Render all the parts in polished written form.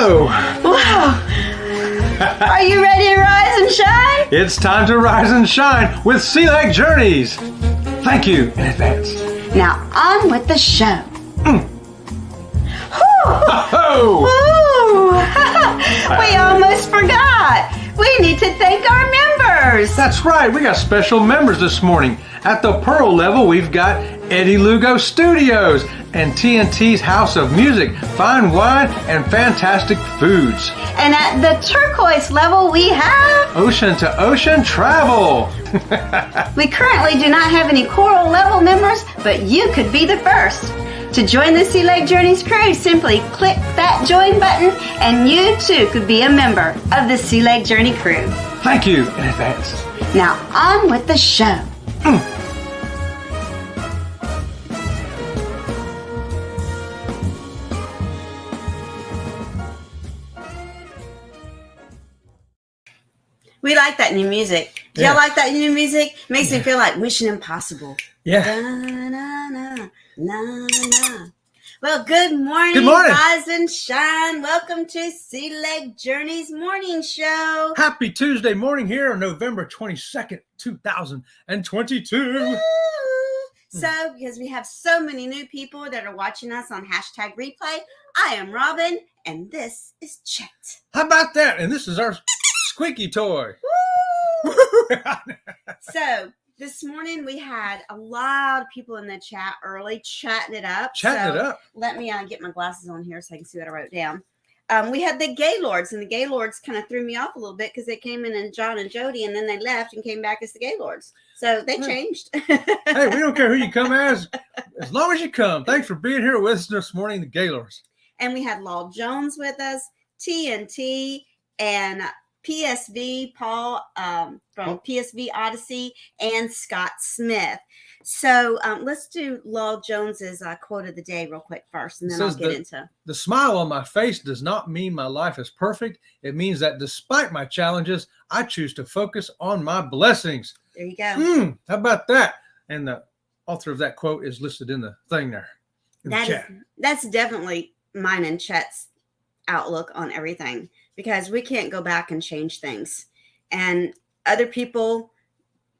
Hello! Wow! Are you ready to rise and shine? It's time to rise and shine with Sea Lake Journeys. Thank you in advance. Now on with the show. We almost forgot. We need to thank our members. That's right, we got special members this morning. At the Pearl level, we've got Eddie Lugo Studios and TNT's House of Music, fine wine, and fantastic foods. And at the turquoise level, we have Ocean to Ocean Travel. We currently do not have any coral level members, but you could be the first. To join the Sea Lake Journeys crew, simply click that join button and you too could be a member of the Sea Lake Journey crew. Thank you in advance. Now on with the show. We like that new music. Do y'all like that new music? Makes me feel like Mission Impossible. Yeah. Da-na-na-na-na-na. Well, good morning, Good morning. Rise and Shine. Welcome to Sea Lake Journeys Morning Show. Happy Tuesday morning here on November 22nd, 2022. Woo! So, because we have so many new people that are watching us on hashtag replay, I am Robin, and this is Chet. How about that? And this is our squeaky toy. Woo! So, this morning we had a lot of people in the chat early chatting it up. Let me get my glasses on here so I can see what I wrote down. We had the Gaylords, and the Gaylords kind of threw me off a little bit because they came in and John and Jody, and then they left and came back as the Gaylords. So they changed. Hey, we don't care who you come as long as you come. Thanks for being here with us this morning, the Gaylords. And we had Law Jones with us, TNT, and PSV, Paul from PSV Odyssey, and Scott Smith. So let's do Law Jones's quote of the day real quick first, and then I'll get into. The smile on my face does not mean my life is perfect. It means that despite my challenges, I choose to focus on my blessings. There you go. How about that? And the author of that quote is listed in the thing there. That's definitely mine and Chet's outlook on everything, because we can't go back and change things. And other people,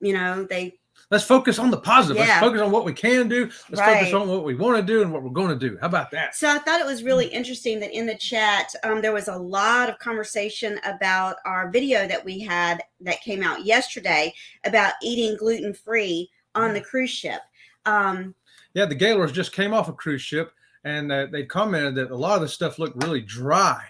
let's focus on the positive. Yeah. Let's focus on what we can do. Let's focus on what we want to do and what we're going to do. How about that? So I thought it was really interesting that in the chat, there was a lot of conversation about our video that we had that came out yesterday about eating gluten-free on the cruise ship. The Gaylords just came off a cruise ship, and they commented that a lot of the stuff looked really dry.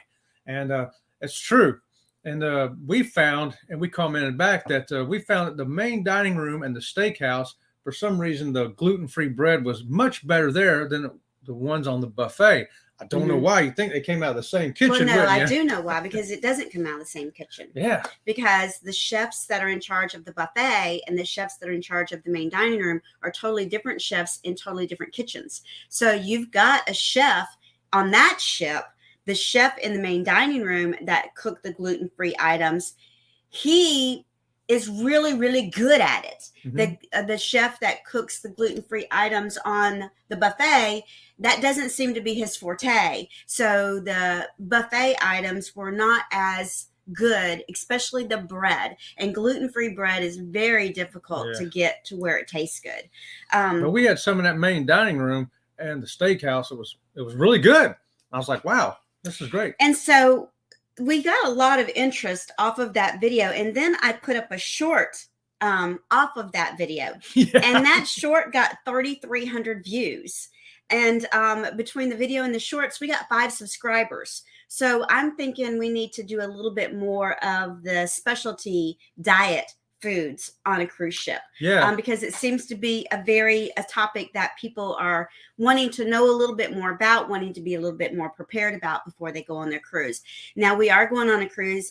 And it's true. And we found, and we commented back, that we found that the main dining room and the steakhouse, for some reason, the gluten-free bread was much better there than the ones on the buffet. I don't know why. You think they came out of the same kitchen? Well, no, I do know why, because it doesn't come out of the same kitchen. Yeah. Because the chefs that are in charge of the buffet and the chefs that are in charge of the main dining room are totally different chefs in totally different kitchens. So you've got a chef on that ship. The chef in the main dining room that cooked the gluten-free items, he is really, really good at it. The chef that cooks the gluten-free items on the buffet, that doesn't seem to be his forte. So the buffet items were not as good, especially the bread. And gluten-free bread is very difficult to get to where it tastes good. But we had some in that main dining room and the steakhouse. It was really good. I was like, wow. This is great. And so we got a lot of interest off of that video. And then I put up a short off of that video. Yeah. And that short got 3,300 views. And between the video and the shorts, we got 5 subscribers. So I'm thinking we need to do a little bit more of the specialty diet foods on a cruise ship. Yeah. Because it seems to be a topic that people are wanting to know a little bit more about, wanting to be a little bit more prepared about before they go on their cruise. Now we are going on a cruise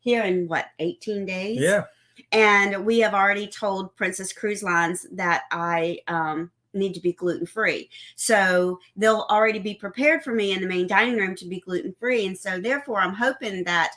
here in 18 days. Yeah. And we have already told Princess Cruise Lines that I need to be gluten-free. So they'll already be prepared for me in the main dining room to be gluten-free. And so therefore I'm hoping that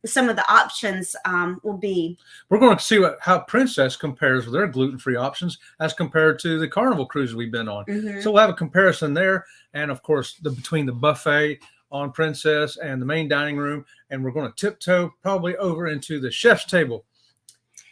some of the options will be. We're going to see how Princess compares with their gluten-free options as compared to the Carnival cruises we've been on. So we'll have a comparison there. And of course, between the buffet on Princess and the main dining room, and we're going to tiptoe probably over into the chef's table.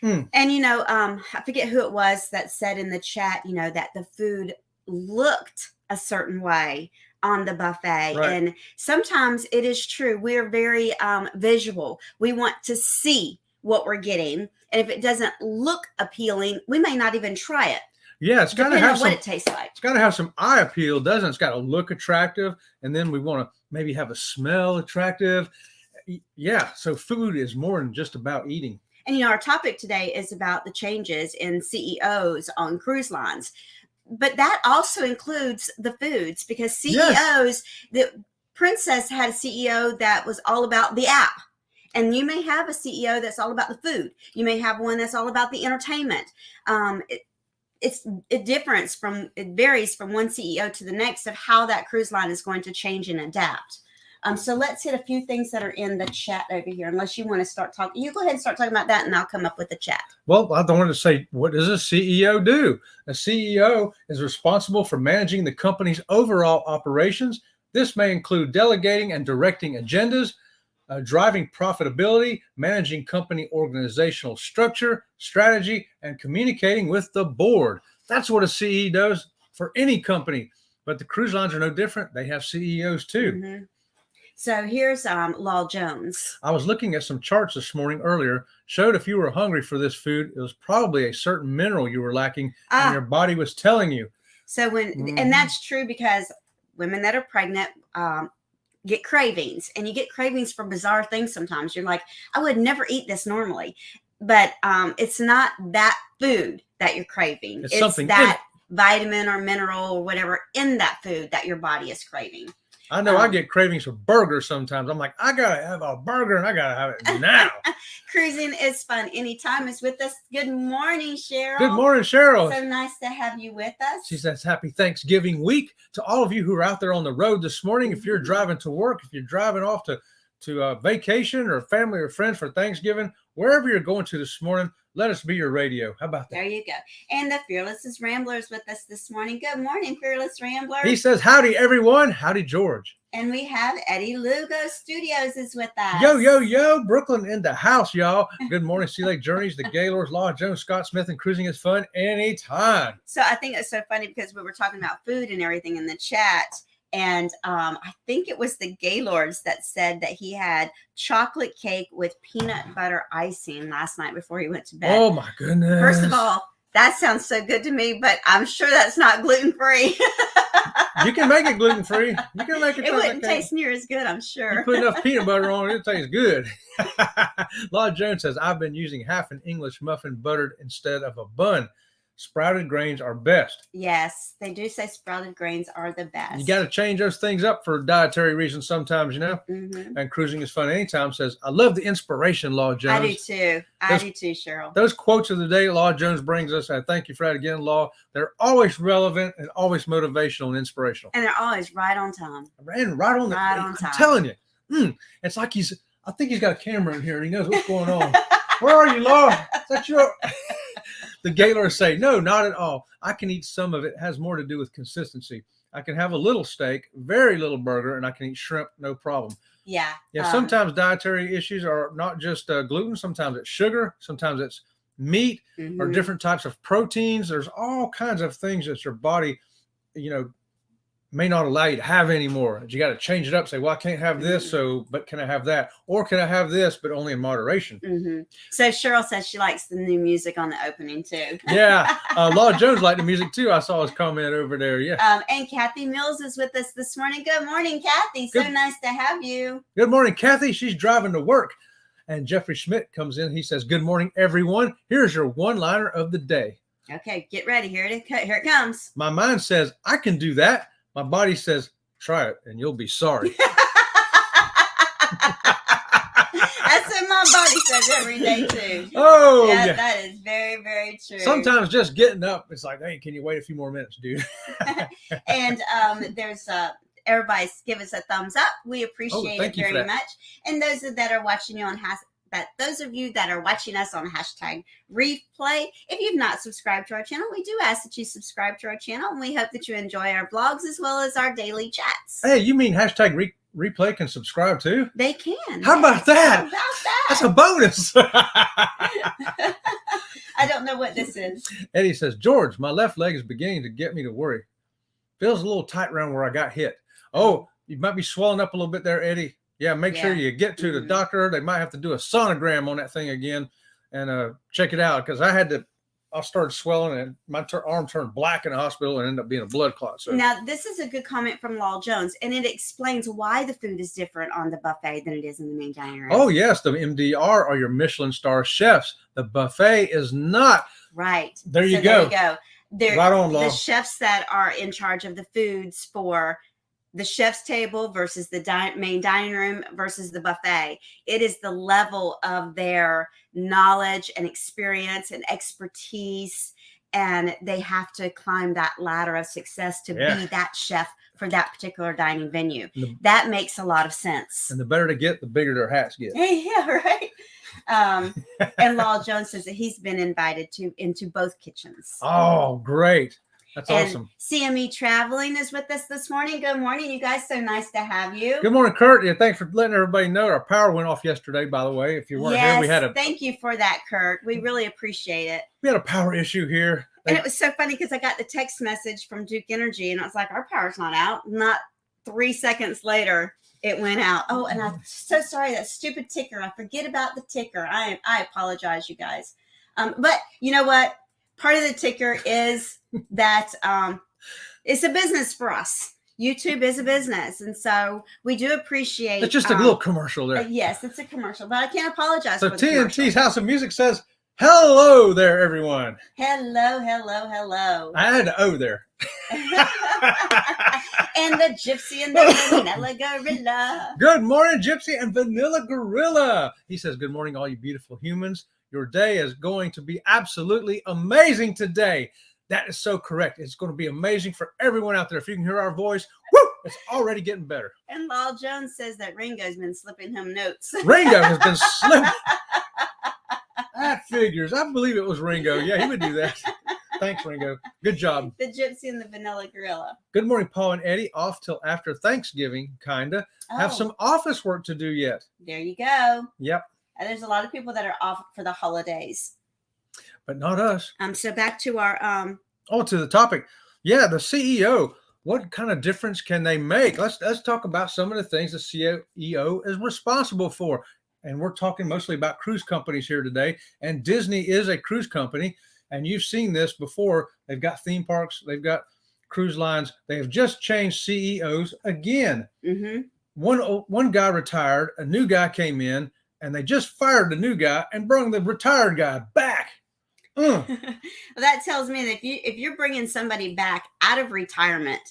And I forget who it was that said in the chat, that the food looked a certain way on the buffet. Right. And sometimes it is true. We're very visual. We want to see what we're getting. And if it doesn't look appealing, we may not even try it. Yeah, it's got to have what it tastes like. It's got to have some eye appeal, doesn't it? It's got to look attractive, and then we want to maybe have a smell attractive. Yeah, so food is more than just about eating. And our topic today is about the changes in CEOs on cruise lines. But that also includes the foods, because CEOs, the Princess had a CEO that was all about the app. And you may have a CEO that's all about the food. You may have one that's all about the entertainment. It varies from one CEO to the next of how that cruise line is going to change and adapt. So let's hit a few things that are in the chat over here. Unless you want to start talking, you go ahead and start talking about that, and I'll come up with the chat. Well, I wanted to say, what does a CEO do? A CEO is responsible for managing the company's overall operations. This may include delegating and directing agendas, driving profitability, managing company organizational structure, strategy, and communicating with the board. That's what a CEO does for any company. But the cruise lines are no different. They have CEOs too. Mm-hmm. So here's Law Jones. I was looking at some charts this morning earlier, showed if you were hungry for this food, it was probably a certain mineral you were lacking, and your body was telling you. So and that's true, because women that are pregnant get cravings, and you get cravings for bizarre things sometimes. You're like, I would never eat this normally. But it's not that food that you're craving. It's something that vitamin or mineral or whatever in that food that your body is craving. I know I get cravings for burgers sometimes. I'm like, I got to have a burger, and I got to have it now. Cruising is fun. Anytime is with us. Good morning, Cheryl. Good morning, Cheryl. So nice to have you with us. She says, happy Thanksgiving week to all of you who are out there on the road this morning. If you're driving to work, if you're driving off to vacation or family or friends for Thanksgiving, wherever you're going to this morning, let us be your radio. How about that? There you go. And the Fearless Rambler is with us this morning. Good morning, Fearless Rambler. He says, howdy, everyone. Howdy, George. And we have Eddie Lugo Studios is with us. Yo, yo, yo. Brooklyn in the house, y'all. Good morning, Sea Lake Journeys, the Gaylords, Law Jones, Scott Smith, and cruising is fun anytime. So I think it's so funny because we were talking about food and everything in the chat. And I think it was the Gaylords that said that he had chocolate cake with peanut butter icing last night before he went to bed. Oh, my goodness. First of all, that sounds so good to me, but I'm sure that's not gluten-free. You can make it gluten-free. You can make it. It wouldn't taste near as good, I'm sure. You put enough peanut butter on it, it tastes good. Law Jones says, I've been using half an English muffin buttered instead of a bun. Sprouted grains are best. Yes, they do say sprouted grains are the best. You got to change those things up for dietary reasons sometimes, Mm-hmm. And cruising is fun anytime says, I love the inspiration, Law Jones. I do too. I do too, Cheryl. Those quotes of the day Law Jones brings us, I thank you for that again, Law. They're always relevant and always motivational and inspirational. And they're always right on time. And right on time. I'm telling you. It's like I think he's got a camera in here and he knows what's going on. Where are you, Law? Is that your... The Gaylords say, no, not at all. I can eat some of it. It has more to do with consistency. I can have a little steak, very little burger, and I can eat shrimp, no problem. Yeah. Yeah. Sometimes dietary issues are not just gluten. Sometimes it's sugar. Sometimes it's meat or different types of proteins. There's all kinds of things that your body, may not allow you to have anymore. You got to change it up. Say, well, I can't have this, but can I have that? Or can I have this, but only in moderation? So Cheryl says she likes the new music on the opening too. Yeah. Law Jones liked the music too. I saw his comment over there. Yeah. And Kathy Mills is with us this morning. Good morning, Kathy. So nice to have you. Good morning, Kathy. She's driving to work. And Jeffrey Schmidt comes in. He says, good morning, everyone. Here's your one-liner of the day. Okay, get ready. Here it comes. My mind says, I can do that. My body says, try it and you'll be sorry. That's what my body says every day too. Oh, yeah. That is very, very true. Sometimes just getting up, it's like, hey, can you wait a few more minutes, dude? And there's everybody's give us a thumbs up. We appreciate it very much. And those that are watching you on those of you that are watching us on hashtag replay, if you've not subscribed to our channel, we do ask that you subscribe to our channel, and we hope that you enjoy our vlogs as well as our daily chats. Hey, you mean hashtag replay can subscribe too? They can. How about that? How about that? That's a bonus. I don't know what this is. Eddie says, George, my left leg is beginning to get me to worry. Feels a little tight around where I got hit. Oh, you might be swelling up a little bit there, Eddie. Yeah, make sure you get to the doctor. They might have to do a sonogram on that thing again and check it out, because I started swelling and my arm turned black in the hospital and ended up being a blood clot. So now this is a good comment from Law Jones, and it explains why the food is different on the buffet than it is in the main dining room. Oh yes, the MDR are your Michelin star chefs. The buffet is not. Right. There you go. There you go. They're right on, Law. The chefs that are in charge of the foods for the chef's table versus the main dining room versus the buffet. It is the level of their knowledge and experience and expertise, and they have to climb that ladder of success to be that chef for that particular dining venue. That makes a lot of sense. And the better they get, the bigger their hats get. Yeah, right. And Law Jones says that he's been invited into both kitchens. Oh, great. That's awesome. CME Traveling is with us this morning. Good morning, you guys. So nice to have you. Good morning, Kurt. Yeah, thanks for letting everybody know. Our power went off yesterday, by the way. If you weren't here, we had thank you for that, Kurt. We really appreciate it. We had a power issue here. And it was so funny because I got the text message from Duke Energy, and I was like, our power's not out. Not 3 seconds later, it went out. Oh, and I'm so sorry, that stupid ticker. I forget about the ticker. I apologize, you guys. But you know what? Part of the ticker is that it's a business for us. YouTube is a business. And so we do appreciate. It's just a little commercial there. Yes, it's a commercial, but I can't apologize for the TNT's House of Music says, hello there, everyone. Hello, hello, hello. I had to O there. And the Gypsy and the Vanilla Gorilla. Good morning, Gypsy and Vanilla Gorilla. He says, good morning, all you beautiful humans. Your day is going to be absolutely amazing today. That is so correct. It's going to be amazing for everyone out there. If you can hear our voice, woo, it's already getting better. And Law Jones says that Ringo's been slipping him notes. Ringo has been slipping. That figures. I believe it was Ringo. Yeah, he would do that. Thanks, Ringo. Good job. The Gypsy and the Vanilla Gorilla. Good morning, Paul and Eddie. Off till after Thanksgiving, kinda. Have some office work to do yet. There you go. Yep. And there's a lot of people that are off for the holidays. But not us. So back to our to the topic. Yeah, the CEO. What kind of difference can they make? Let's talk about some of the things the CEO is responsible for. And we're talking mostly about cruise companies here today. And Disney is a cruise company. And you've seen this before. They've got theme parks. They've got cruise lines. They have just changed CEOs again. Mm-hmm. One guy retired. A new guy came in. And they just fired the new guy and brought the retired guy back. Well, that tells me that if you're bringing somebody back out of retirement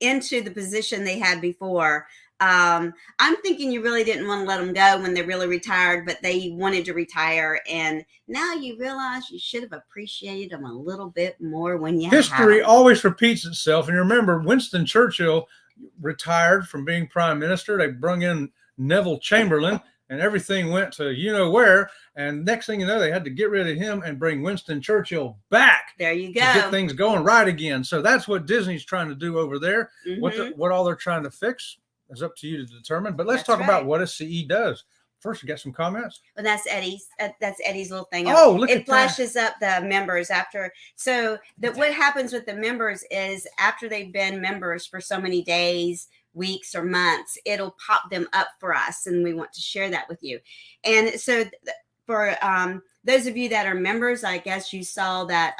into the position they had before, I'm thinking you really didn't want to let them go when they really retired, but they wanted to retire. And now you realize you should have appreciated them a little bit more when you History always repeats itself. And remember, Winston Churchill retired from being prime minister. They brought in Neville Chamberlain. And everything went to where. And next thing you know, they had to get rid of him and bring Winston Churchill back. There you go. To get things going right again. So that's what Disney's trying to do over there. Mm-hmm. What all they're trying to fix is up to you to determine. But let's talk about what a CE does. First, we got some comments. Well, that's Eddie's. That's Eddie's little thing. Oh, look at that. It flashes up the members after. So what happens with the members is after they've been members for so many days, weeks or months, it'll pop them up for us, and we want to share that with you. And so for those of you that are members, I guess you saw that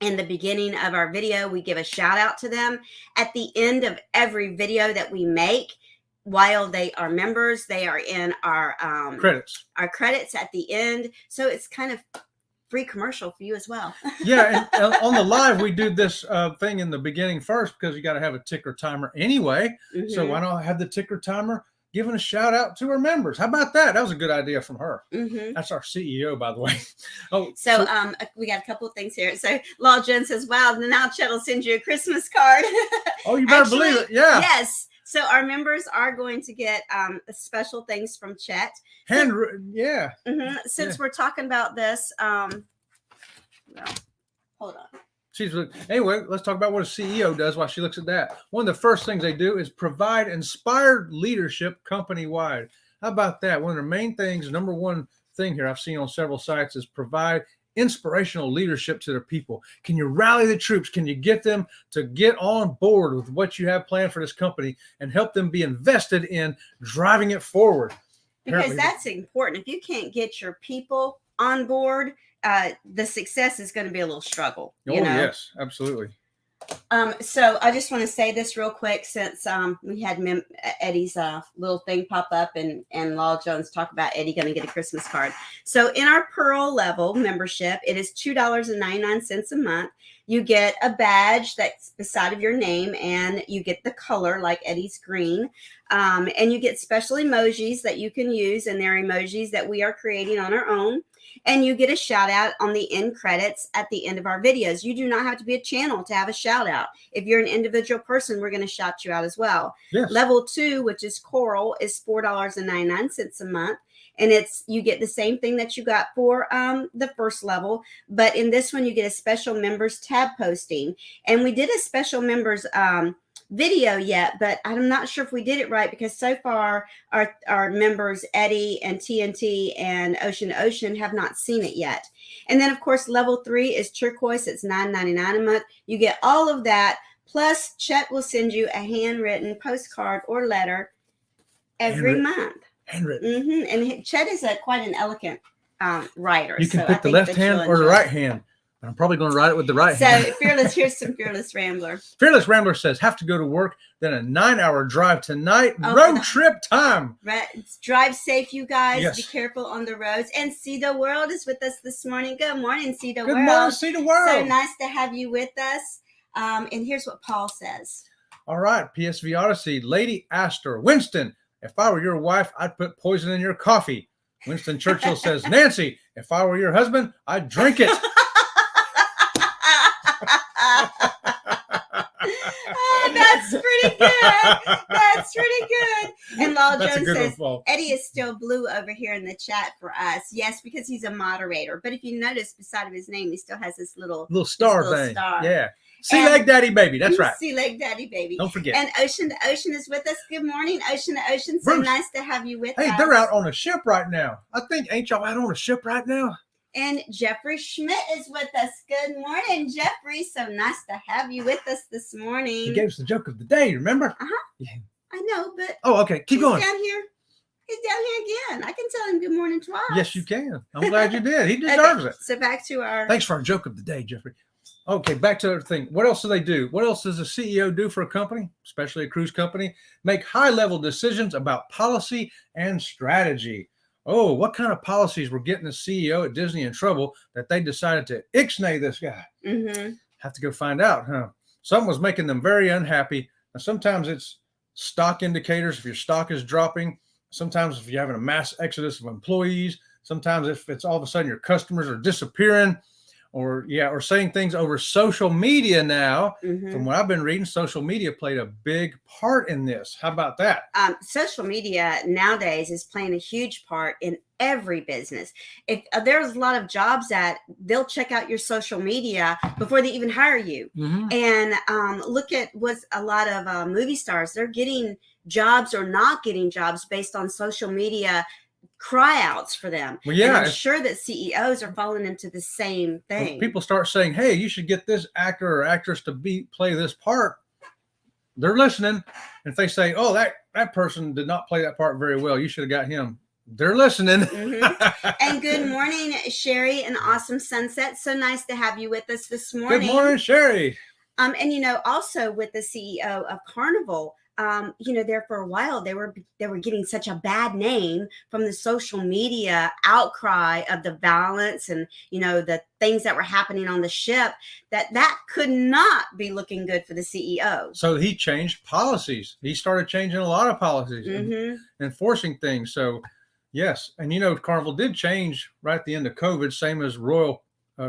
in the beginning of our video, we give a shout out to them. At the end of every video that we make, while they are members, they are in our credits at the end. So it's kind of free commercial for you as well. Yeah, and on the live, we do this thing in the beginning first because you got to have a ticker timer anyway. Mm-hmm. So why not have the ticker timer giving a shout out to our members? How about that? That was a good idea from her. Mm-hmm. That's our CEO, by the way. So we got a couple of things here. So Law Jen says, wow, now Chet will send you a Christmas card. Oh, you better believe it. Yeah. Yes. So our members are going to get special things from Chet. Mm-hmm. Since we're talking about this, hold on. Anyway, let's talk about what a CEO does while she looks at that. One of the first things they do is provide inspired leadership company-wide. How about that? One of the main things, number one thing here I've seen on several sites is provide inspirational leadership to their people. Can you rally the troops? Can you get them to get on board with what you have planned for this company and help them be invested in driving it forward? Because that's important. If you can't get your people on board, the success is going to be a little struggle. Yes, absolutely. So I just want to say this real quick, since we had Eddie's little thing pop up and Law Jones talk about Eddie going to get a Christmas card. So in our Pearl level membership, it is $2.99 a month. You get a badge that's beside of your name, and you get the color like Eddie's green. And you get special emojis that you can use, and they're emojis that we are creating on our own. And you get a shout out on the end credits at the end of our videos. You do not have to be a channel to have a shout out. If you're an individual person, we're going to shout you out as well. Yes. Level 2, which is Coral, is $4.99 a month. And you get the same thing that you got for the first level. But in this one, you get a special members tab posting. And we did a special members video yet, but I'm not sure if we did it right, because so far our members Eddie and TNT and Ocean to Ocean have not seen it yet. And then of course level 3 is turquoise. It's $9.99 a month. You get all of that, plus Chet will send you a handwritten postcard or letter every month. Handwritten. And Chet is quite an elegant writer. You can pick the left hand or the right hand. I'm probably going to write it with the right hand. So Fearless, here's some Fearless Rambler. Fearless Rambler says, have to go to work, then a 9-hour drive tonight. Road trip time. Drive safe, you guys. Yes. Be careful on the roads. And See the World is with us this morning. Good morning, See the World. Good morning, See the World. So nice to have you with us. And here's what Paul says. All right, PSV Odyssey. Lady Astor. Winston, if I were your wife, I'd put poison in your coffee. Winston Churchill says, Nancy, if I were your husband, I'd drink it. That's pretty good. That's pretty good. And Law Jones says, Eddie is still blue over here in the chat for us. Yes, because he's a moderator. But if you notice, beside of his name, he still has this little star thing. Yeah. Sea Leg Daddy Baby. That's right. Sea Leg Daddy Baby. Don't forget. And Ocean to Ocean is with us. Good morning, Ocean to Ocean. So Bruce, nice to have you with us. Hey, they're out on a ship right now. I think, ain't y'all out on a ship right now? And Jeffrey Schmidt is with us. Good morning, Jeffrey. So nice to have you with us this morning. He gave us the joke of the day, remember? Yeah. I know, but okay. Keep going. Down here. He's down here again. I can tell him good morning twice. Yes, you can. I'm glad you did. He deserves it. So back to our... Thanks for our joke of the day, Jeffrey. Okay, back to the thing. What else do they do? What else does a CEO do for a company, especially a cruise company? Make high-level decisions about policy and strategy. Oh, what kind of policies were getting the CEO at Disney in trouble that they decided to ixnay this guy? Have to go find out, huh? Something was making them very unhappy. Now, sometimes it's stock indicators if your stock is dropping. Sometimes if you're having a mass exodus of employees. Sometimes if it's all of a sudden your customers are disappearing. Or saying things over social media now. From what I've been reading, social media played a big part in this. How about that? Social media nowadays is playing a huge part in every business. If there's a lot of jobs that they'll check out your social media before they even hire you. And look at what a lot of movie stars, they're getting jobs or not getting jobs based on social media cry outs for them. Well, yeah, and I'm sure that CEOs are falling into the same thing. People start saying, hey, you should get this actor or actress to play this part. They're listening. And if they say, oh, that person did not play that part very well, you should have got him. They're listening. And good morning, Sherry, and Awesome Sunset. So nice to have you with us this morning. Good morning, Sherry. And also with the CEO of Carnival, there for a while, they were getting such a bad name from the social media outcry of the violence and, the things that were happening on the ship, that could not be looking good for the CEO. So he changed policies. He started changing a lot of policies and enforcing things. So, yes. And, Carnival did change right at the end of COVID, same as Royal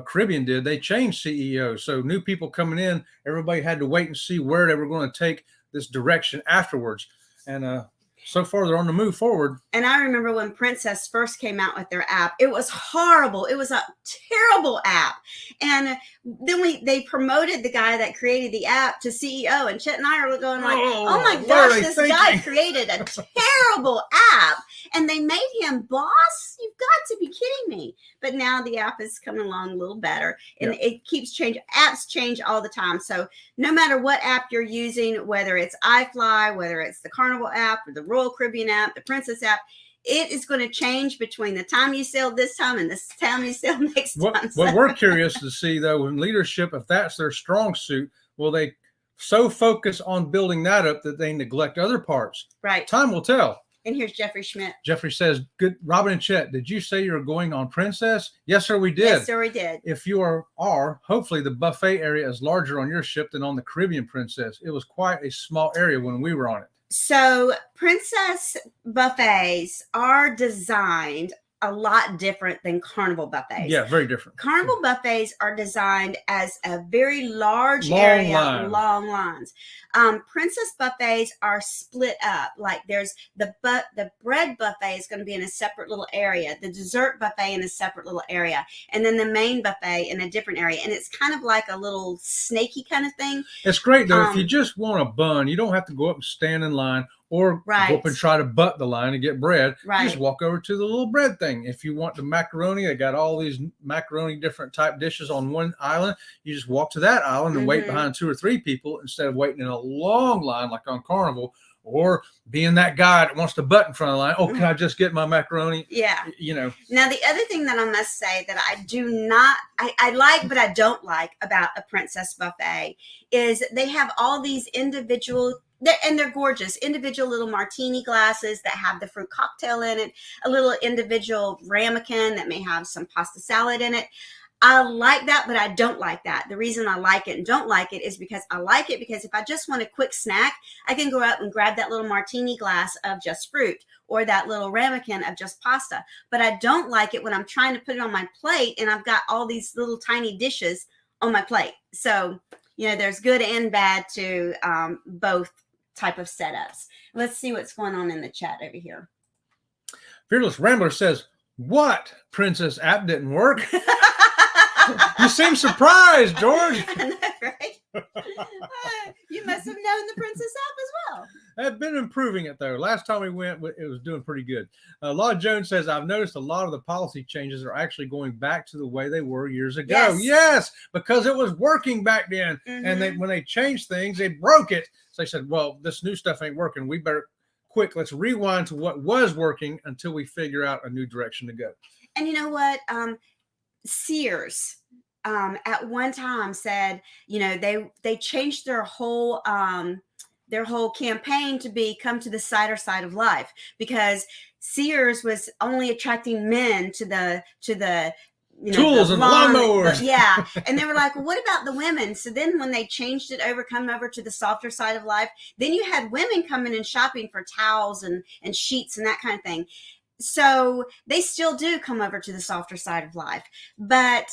Caribbean did. They changed CEOs. So new people coming in, everybody had to wait and see where they were going to take this direction afterwards. And So far, they're on the move forward. And I remember when Princess first came out with their app, it was horrible. It was a terrible app. And then they promoted the guy that created the app to CEO. And Chet and I are going like, oh my gosh, this guy created a terrible app. And they made him boss? You've got to be kidding me. But now the app is coming along a little better. And it keeps changing. Apps change all the time. So no matter what app you're using, whether it's iFly, whether it's the Carnival app or the Royal Caribbean app, the Princess app, it is going to change between the time you sail this time and the time you sail next time. What we're curious to see, though, in leadership, if that's their strong suit, will they so focus on building that up that they neglect other parts? Right. Time will tell. And here's Jeffrey Schmidt. Jeffrey says, "Good, Robin and Chet, did you say you were going on Princess?" Yes, sir, we did. Yes, sir, we did. If you are, hopefully the buffet area is larger on your ship than on the Caribbean Princess. It was quite a small area when we were on it. So Princess buffets are designed a lot different than Carnival buffets. Yeah, very different. Carnival buffets are designed as a very large area, long lines. Princess buffets are split up. Like there's the bread buffet is going to be in a separate little area, the dessert buffet in a separate little area, and then the main buffet in a different area. And it's kind of like a little snaky kind of thing. It's great though. If you just want a bun, you don't have to go up and stand in line or go up and try to butt the line and get bread. You just walk over to the little bread thing. If you want the macaroni, they got all these macaroni different type dishes on one island. You just walk to that island and wait behind 2 or 3 people instead of waiting in a long line like on Carnival, or being that guy that wants to butt in front of the line. Oh, can I just get my macaroni? Yeah. You know. Now, the other thing that I must say that I do not, I like, but I don't like about a Princess buffet is they have all these individual, and they're gorgeous, individual little martini glasses that have the fruit cocktail in it, a little individual ramekin that may have some pasta salad in it. I like that, but I don't like that. The reason I like it and don't like it is because I like it because if I just want a quick snack, I can go out and grab that little martini glass of just fruit or that little ramekin of just pasta. But I don't like it when I'm trying to put it on my plate and I've got all these little tiny dishes on my plate. So, you know, there's good and bad to both type of setups. Let's see what's going on in the chat over here. Fearless Rambler says, "What? Princess app didn't work?" You seem surprised, George. I know, right? You must have known the Princess app as well. I've been improving it, though. Last time we went, it was doing pretty good. Law Jones says, "I've noticed a lot of the policy changes are actually going back to the way they were years ago." Yes, because it was working back then. And when they changed things, they broke it. So they said, well, this new stuff ain't working. We better let's rewind to what was working until we figure out a new direction to go. And you know what? Sears at one time said, you know, they changed their whole campaign to be "Come to the cider side of life," because Sears was only attracting men to the you know, tools and lawnmowers. Yeah. And they were like, well, what about the women? So then when they changed it over, come over to the softer side of life, then you had women coming and shopping for towels and sheets and that kind of thing. So they still do come over to the softer side of life. But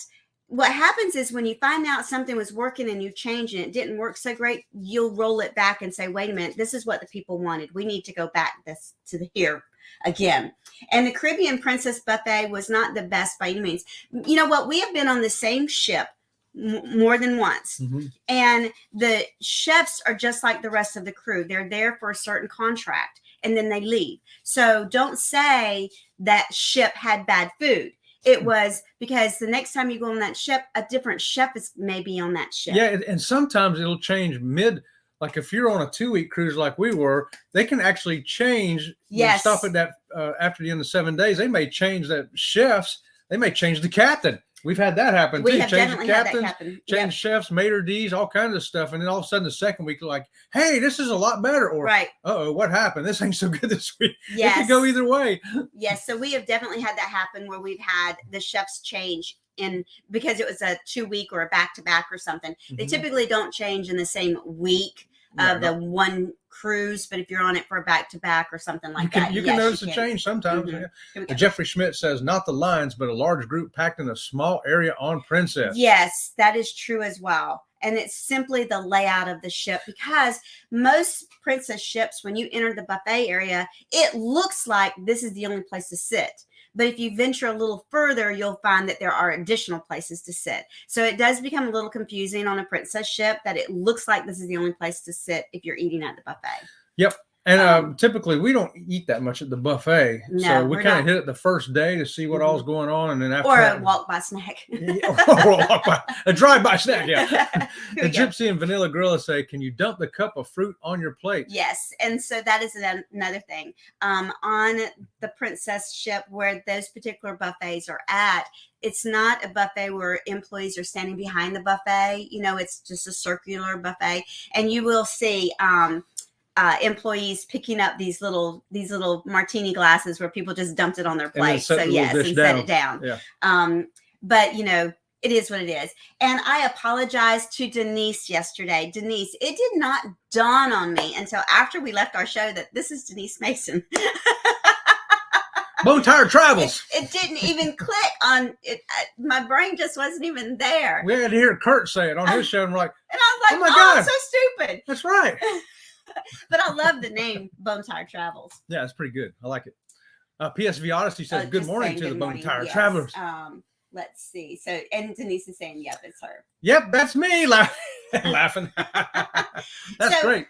what happens is when you find out something was working and you change it, it didn't work so great, you'll roll it back and say, wait a minute, this is what the people wanted. We need to go back to here again. And the Caribbean Princess buffet was not the best by any means. You know what? We have been on the same ship more than once. And the chefs are just like the rest of the crew. They're there for a certain contract and then they leave. So don't say that ship had bad food. It was because the next time you go on that ship, a different chef is maybe on that ship. Yeah, and sometimes it'll change mid. Like if you're on a 2-week cruise like we were, they can actually change. Yes. Stop at that after the end of 7 days. They may change that chefs. They may change the captain. We've had that happen too. Have change definitely the had that captains, happen. change chefs, maitre d's, all kinds of stuff. And then all of a sudden the second week, like, hey, this is a lot better. Or, uh-oh, what happened? This ain't so good this week. Yes. It could go either way. Yes. So we have definitely had that happen where we've had the chefs change because it was a 2-week or a back-to-back or something. They typically don't change in the same week of the one cruise, but if you're on it for a back-to-back or something like that, you can notice a change sometimes. Jeffrey Schmidt says, not the lines, but a large group packed in a small area on Princess. Yes, that is true as well. and it's simply the layout of the ship, because most princess ships, when you enter the buffet area, it looks like this is the only place to sit. But if you venture a little further, you'll find that there are additional places to sit. So it does become a little confusing on a princess ship that it looks like this is the only place to sit if you're eating at the buffet. Yep. And typically we don't eat that much at the buffet. No, so we kind of hit it the first day to see what all's going on. And then after a walk-by snack. A drive-by snack, yeah. The Gypsy and Vanilla Gorilla say, can you dump the cup of fruit on your plate? Yes. And so that is another thing. On the princess ship where those particular buffets are at, it's not a buffet where employees are standing behind the buffet. It's just a circular buffet. And you will see employees picking up these little martini glasses where people just dumped it on their plate. So yes, and set it down. Yeah. But it is what it is. And I apologized to Denise yesterday. Denise, it did not dawn on me until after we left our show that this is Denise Mason. Bone Tire Travels. It didn't even click on it. My brain just wasn't even there. We had to hear Kurt say it on his show, and we're like, and I was like, oh my God, I'm so stupid. That's right. But I love the name Bone Tire Travels. Yeah, it's pretty good. I like it. PSV Odyssey says, good morning to the Bone Tire yes. Travelers. Let's see. So, and Denise is saying, yep, it's her. Yep, that's me laughing. That's great.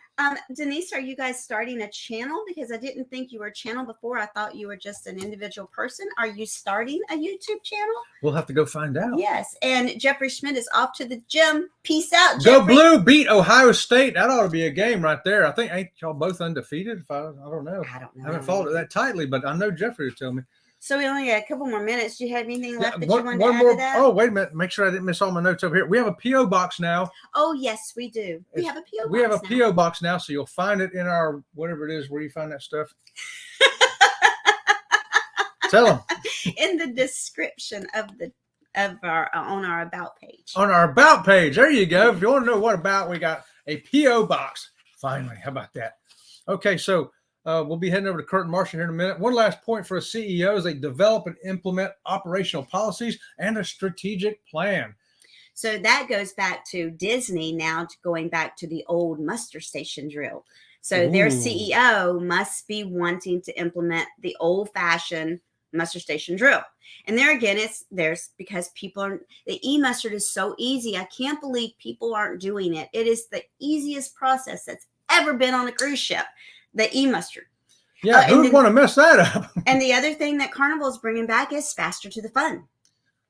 Denise, are you guys starting a channel? Because I didn't think you were a channel before. I thought you were just an individual person. Are you starting a YouTube channel? We'll have to go find out. Yes. And Jeffrey Schmidt is off to the gym. Peace out, Jeffrey. Go Blue, beat Ohio State. That ought to be a game right there. I think, ain't y'all both undefeated? I don't know. I don't know. I haven't followed it that tightly, but I know Jeffrey was telling me. So we only got a couple more minutes. Do you have anything left that you wanted to add to that? Oh, wait a minute. Make sure I didn't miss all my notes over here. We have a P.O. box now. Oh, yes, we do. We have a P.O. box. We have a P.O. box now, so you'll find it in our, whatever it is, where you find that stuff. Tell them. In the description of our on our about page. On our about page. There you go. If you want to know what about, we got a P.O. box. Finally. How about that? Okay, so we'll be heading over to Kurt and Marcia here in a minute. One last point for a CEO is they develop and implement operational policies and a strategic plan. So that goes back to Disney now, going back to the old muster station drill. So their CEO must be wanting to implement the old-fashioned muster station drill. And there again, there's because the e-mustard is so easy. I can't believe people aren't doing it. It is the easiest process that's ever been on a cruise ship. The e-mustard. Yeah, who would want to mess that up? And the other thing that Carnival is bringing back is faster to the fun.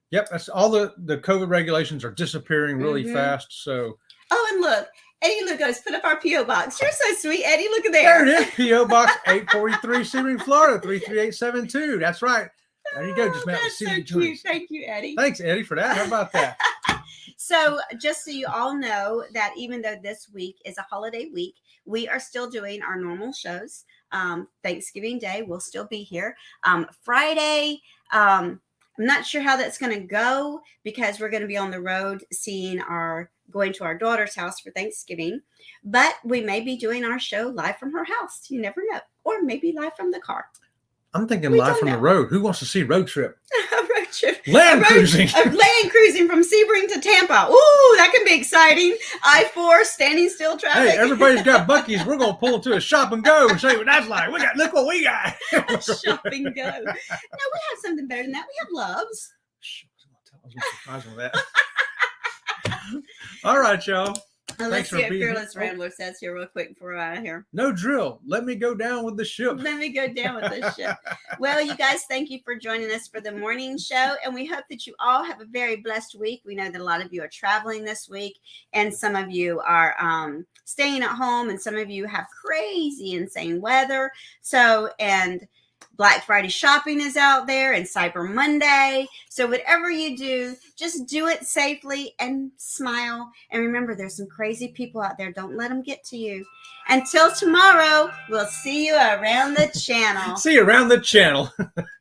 Yep, that's all the COVID regulations are disappearing really fast. So. Oh, and look, Eddie Lugos put up our P.O. box. You're so sweet, Eddie. Look at there. There it is, P.O. Box 843, Sebring, Florida 33872. That's right. There you go. Just That's so cute. Thank you, Eddie. Thanks, Eddie, for that. How about that? So just so you all know that even though this week is a holiday week, we are still doing our normal shows. Thanksgiving Day, we'll still be here. Friday, I'm not sure how that's going to go because we're going to be on the road going to our daughter's house for Thanksgiving. But we may be doing our show live from her house. You never know. Or maybe live from the car. I'm thinking live from the road. Who wants to see road trip? Road trip. Land cruising. Land cruising from Sebring to Tampa. Ooh, that can be exciting. I-4 standing still traffic. Hey, everybody's got Buc-ee's. We're going to pull into a shop and go and show you what that's like. Look what we got. Shop and go. No, we have something better than that. We have Loves. Shh, I was surprised with that. All right, y'all. Let's see what Fearless Rambler says here real quick before we're out of here. No drill. Let me go down with the ship. Let me go down with the ship. Well, you guys, thank you for joining us for the morning show. And we hope that you all have a very blessed week. We know that a lot of you are traveling this week. And some of you are staying at home. And some of you have crazy, insane weather. And Black Friday shopping is out there and Cyber Monday. So whatever you do, just do it safely and smile. And remember, there's some crazy people out there. Don't let them get to you. Until tomorrow, we'll see you around the channel. See you around the channel.